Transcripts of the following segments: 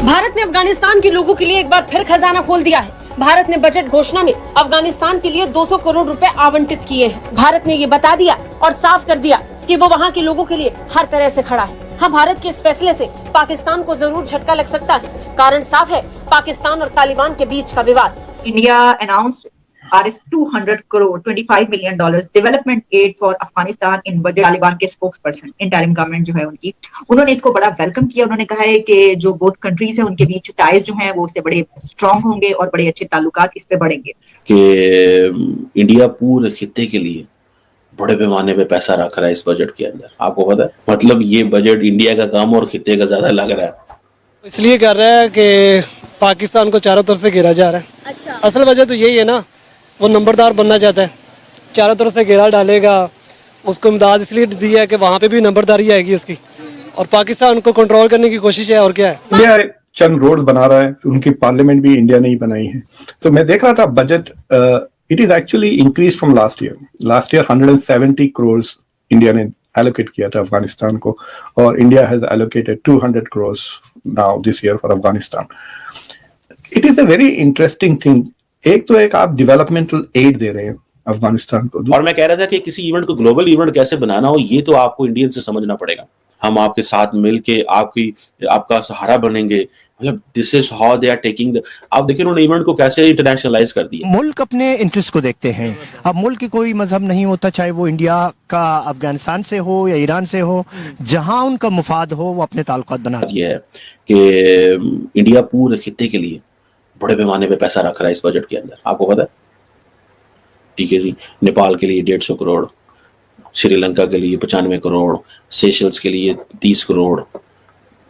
भारत ने अफगानिस्तान के लोगों के लिए एक बार फिर खजाना खोल दिया है। भारत ने बजट घोषणा में अफगानिस्तान के लिए 200 करोड़ रुपए आवंटित किए हैं। भारत ने ये बता दिया और साफ कर दिया कि वो वहाँ के लोगों के लिए हर तरह से खड़ा है। हाँ, भारत के इस फैसले से पाकिस्तान को जरूर झटका लग सकता है। कारण साफ है, पाकिस्तान और तालिबान के बीच का विवाद। India announced Rs 200 crore $25 million development aid for Afghanistan in budget। Taliban के स्पोक्सपर्सन इंटरिम गवर्नमेंट जो है उन्होंने इसको बड़ा वेलकम किया। उन्होंने कहा है कि जो बोथ कंट्रीज है उनके बीच टाइज जो हैं वो उससे बड़े स्ट्रांग होंगे और बड़े अच्छे ताल्लुकात इस पे बढ़ेंगे। कि इंडिया पूरे खित्ते के लिए बड़े पैमाने पे पैसा रख रहा है इस बजट के अंदर। आपको पता है, मतलब ये बजट इंडिया का कम और खित्ते का ज्यादा लग रहा है। इसलिए कर रहा है कि पाकिस्तान को चारों तरफ से घेरा जा रहा है। अच्छा। असल वजह तो यही है ना, वो नंबरदार बनना चाहता है, चारों तरफ से घेरा डालेगा। उसको इमदाद इसलिए दी है कि वहाँ पे भी नंबरदारी आएगी उसकी, और पाकिस्तान को कंट्रोल करने की कोशिश है। और क्या है, इंडिया चंद रोड बना रहा है, उनकी पार्लियामेंट भी इंडिया ने ही बनाई है। तो मैं देख रहा था budget, it is actually increase from last year 170 crore India ने एलोकेट किया था अफगानिस्तान को, और India has allocated 200 crore now this year for Afghanistan. It is a very interesting thing. एक आप डेवलपमेंटल एड दे रहे हैं अफगानिस्तान को, और मैं कह रहा था कि किसी इवेंट को ग्लोबल इवेंट कैसे बनाना हो, ये तो आपको इंडियन से समझना पड़ेगा। हम आपके साथ मिलके आपका सहारा बनेंगे। मतलब this is how they are taking. आप देखिए उन्होंने इवेंट को कैसे इंटरनेशनलाइज कर दिया। मुल्क अपने इंटरेस्ट को देखते हैं। अब मुल्क की कोई मजहब नहीं होता, चाहे वो इंडिया का अफगानिस्तान से हो या ईरान से हो, जहां उनका मुफाद हो वो अपने ताल्लुकात बनाते हैं। ये है कि इंडिया पूरे खित्ते के लिए बड़े पैमाने पे पैसा रख रहा है इस बजट के अंदर। आपको पता है, ठीक है जी। नेपाल के लिए 150 करोड़, श्रीलंका के लिए 95 करोड़, सेशल्स के लिए 30 करोड़,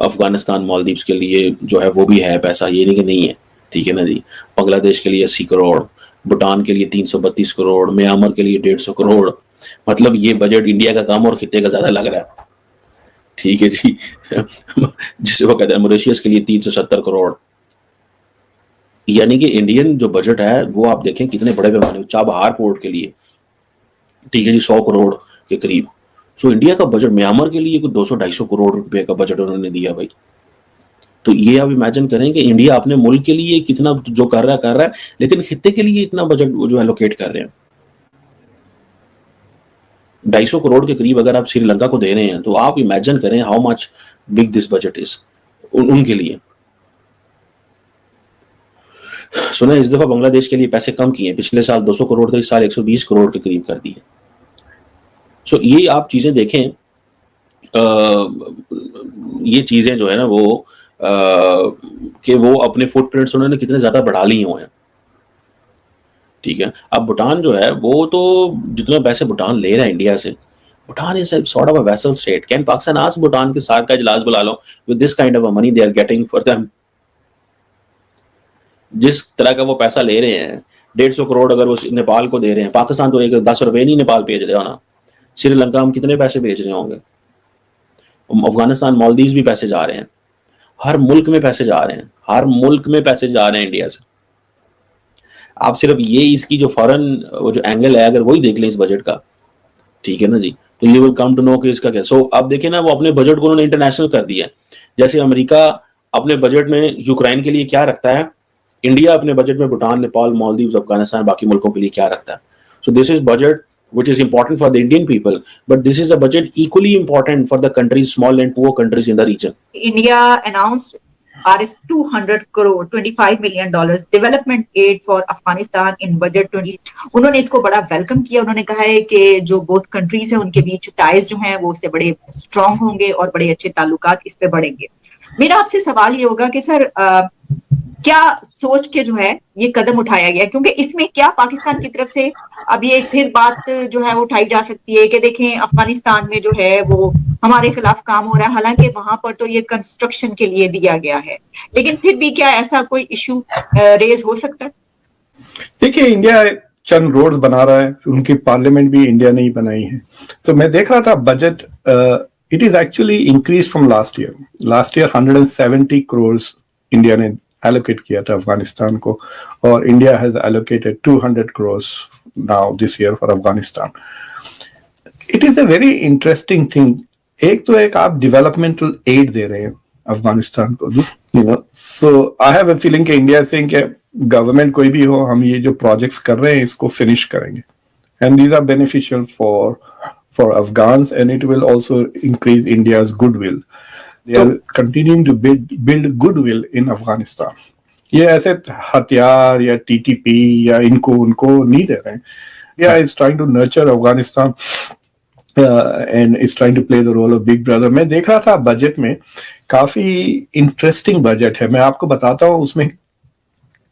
अफगानिस्तान मालदीव्स के लिए जो है वो भी है पैसा, ये नहीं कि नहीं है, ठीक है ना जी। बांग्लादेश के लिए 80 करोड़, भूटान के लिए 332 करोड़, म्यांमार के लिए 150 करोड़। मतलब ये बजट इंडिया का कम और खित्ते का ज्यादा लग रहा है, ठीक है जी। जिसे वो कहते हैं मॉरिशस के लिए 370 करोड़। यानी कि इंडियन जो बजट है वो आप देखें कितने बड़े पैमाने में। चाबहार पोर्ट के लिए, ठीक है जी, 100 करोड़ के करीब। सो इंडिया का बजट म्यांमार के लिए कुछ 200-250 करोड़ रुपए का बजट उन्होंने दिया भाई। तो ये आप इमेजिन करें कि इंडिया अपने मुल्क के लिए कितना जो कर रहा है, लेकिन खित्ते के लिए इतना बजट जो एलोकेट कर रहे हैं। 250 करोड़ के करीब अगर आप श्रीलंका को दे रहे हैं, तो आप इमेजिन करें how much big this budget is उनके लिए। सुना इस दफा बांग्लादेश के लिए पैसे कम किए, पिछले साल 200 करोड़ थे, इस साल 120 करोड़ के करीब कर दिए। सो ये आप चीजें देखें, ये चीजें जो है ना वो कि वो अपने फुटप्रिंट्स उन्होंने कितने ज्यादा बढ़ा लिए हुए हैं, ठीक है। अब भूटान जो है वो तो जितना पैसे भूटान ले रहा है इंडिया से, Bhutan is sort of a vassal state. Can Pakistan ask Bhutan के साथ का इजलास बुला लो with this kind of money they are getting for them. जिस तरह का वो पैसा ले रहे हैं, 150 करोड़ अगर वो नेपाल को दे रहे हैं, पाकिस्तान तो एक 10 रुपए नहीं नेपाल भेज रहे हो ना। श्रीलंका हम कितने पैसे भेज रहे होंगे, अफगानिस्तान मालदीव्स भी पैसे जा रहे हैं, हर मुल्क में पैसे जा रहे हैं, हर मुल्क में पैसे जा रहे हैं इंडिया से। आप सिर्फ ये इसकी जो फॉरेन वो जो एंगल है अगर वही देख लें इस बजट का, ठीक है ना जी, तो you will come to know कि इसका क्या। सो अब देखिए ना, वो अपने बजट को उन्होंने इंटरनेशनल कर दिया है। जैसे अमेरिका अपने बजट में यूक्रेन के लिए क्या रखता है, इंडिया अपने बजट में भूटान, नेपाल, मालदीव्स, अफगानिस्तान, बाकी मुल्कों के लिए क्या रखता है। So this is budget which is important for the Indian people, but this is a budget equally important for the countries, small and poor countries in the region. India announced Rs 200 crore $25 million development aid for Afghanistan in budget 20। उन्होंने इसको बड़ा welcome किया। उन्होंने कहा है कि जो both countries हैं उनके बीच टाइज जो हैं वो उससे बड़े स्ट्रांग होंगे और बड़े अच्छे ताल्लुकात इस पे बढ़ेंगे। मेरा आपसे सवाल ये होगा कि सर क्या सोच के जो है ये कदम उठाया गया, क्योंकि इसमें क्या पाकिस्तान की तरफ से अब ये फिर बात जो है उठाई जा सकती है कि देखें अफगानिस्तान में जो है वो हमारे खिलाफ काम हो रहा है, हालांकि वहां पर तो ये कंस्ट्रक्शन के लिए दिया गया है, लेकिन फिर भी क्या ऐसा कोई इशू रेज हो सकता है? देखिए, इंडिया चंद रोड बना रहा है, उनकी पार्लियामेंट भी इंडिया ने ही बनाई है। तो मैं देख रहा था budget, it is actually increase from last year 170 crore India ने एलोकेट किया था अफगानिस्तान को, और India has allocated 200 crore now this year for Afghanistan. It is a very interesting thing. एक आप डेवलपमेंटल एड दे रहे हैं अफगानिस्तान को दूं, you know. So I have a feeling कि इंडिया से कि गवर्नमेंट कोई भी हो, हम ये जो प्रोजेक्ट्स कर रहे हैं इसको फिनिश करेंगे, and these are beneficial for Afghans, and it will also increase India's goodwill. They are continuing to build goodwill in Afghanistan. ये ऐसे हथियार या टीटीपी या इनको उनको नहीं दे रहे हैं. Yeah, it's trying to nurture Afghanistan and it's trying to play the role of big brother. मैं देख रहा था बजट में, काफी इंटरेस्टिंग बजट है. मैं आपको बताता हूँ उसमें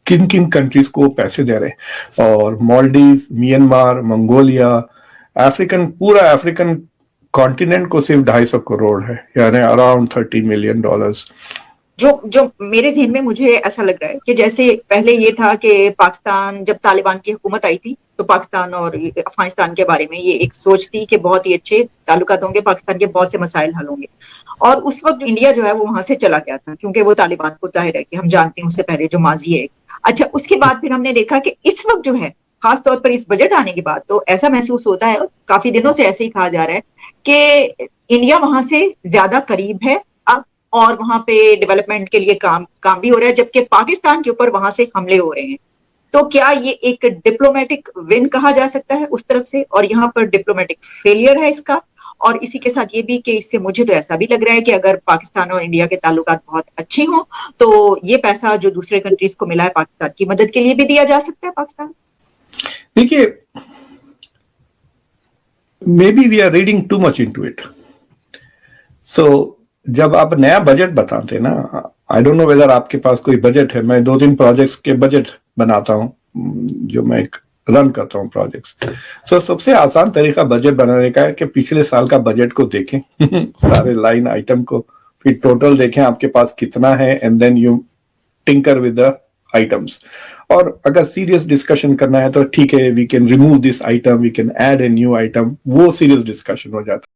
किन किन कंट्रीज को पैसे दे रहे हैं. और मालदीव, म्यांमार, मंगोलिया, पूरा अफ्रीकन कॉन्टिनेंट को सिर्फ 250 करोड़ है, यानी अराउंड $30 मिलियन. जो मेरे जहन में मुझे ऐसा लग रहा है कि जैसे पहले ये था कि पाकिस्तान, जब तालिबान की हुकूमत आई थी तो पाकिस्तान और अफगानिस्तान के बारे में ये एक सोच थी कि बहुत ही अच्छे ताल्लुकात होंगे, पाकिस्तान के बहुत से मसाइल हल होंगे. और उस वक्त इंडिया जो है वो वहां से चला गया था, क्योंकि वो तालिबान को जाहिर है कि हम जानते हैं उससे पहले जो माजी है. अच्छा, उसके बाद फिर हमने देखा कि इस वक्त जो है, खास तौर पर इस बजट आने के बाद, तो ऐसा महसूस होता है, काफी दिनों से ऐसे ही कहा जा रहा है कि इंडिया वहां से ज्यादा करीब है अब, और वहां पे डेवलपमेंट के लिए काम भी हो रहा है, जबकि पाकिस्तान के ऊपर वहां से हमले हो रहे हैं. तो क्या ये एक डिप्लोमेटिक विन कहा जा सकता है उस तरफ से, और यहाँ पर डिप्लोमेटिक फेलियर है इसका? और इसी के साथ ये भी कि इससे मुझे तो ऐसा भी लग रहा है कि अगर पाकिस्तान और इंडिया के ताल्लुकात बहुत अच्छे हों तो ये पैसा जो दूसरे कंट्रीज को मिला है पाकिस्तान की मदद के लिए भी दिया जा सकता है पाकिस्तान. देखिए, maybe we are reading too much into it. So जब आप नया बजट बताते हैं ना, आई डोंट नो वेदर आपके पास कोई बजट है. मैं 2-3 प्रोजेक्ट्स के बजट बनाता हूं, जो मैं रन करता हूं प्रोजेक्ट्स. सो सबसे आसान तरीका बजट बनाने का है कि पिछले साल का बजट को देखें सारे लाइन आइटम को, फिर टोटल देखें आपके पास कितना है, and then you tinker with the items. और अगर सीरियस डिस्कशन करना है तो ठीक है, we can remove this item, we can add a new item, वो सीरियस डिस्कशन हो जाता है.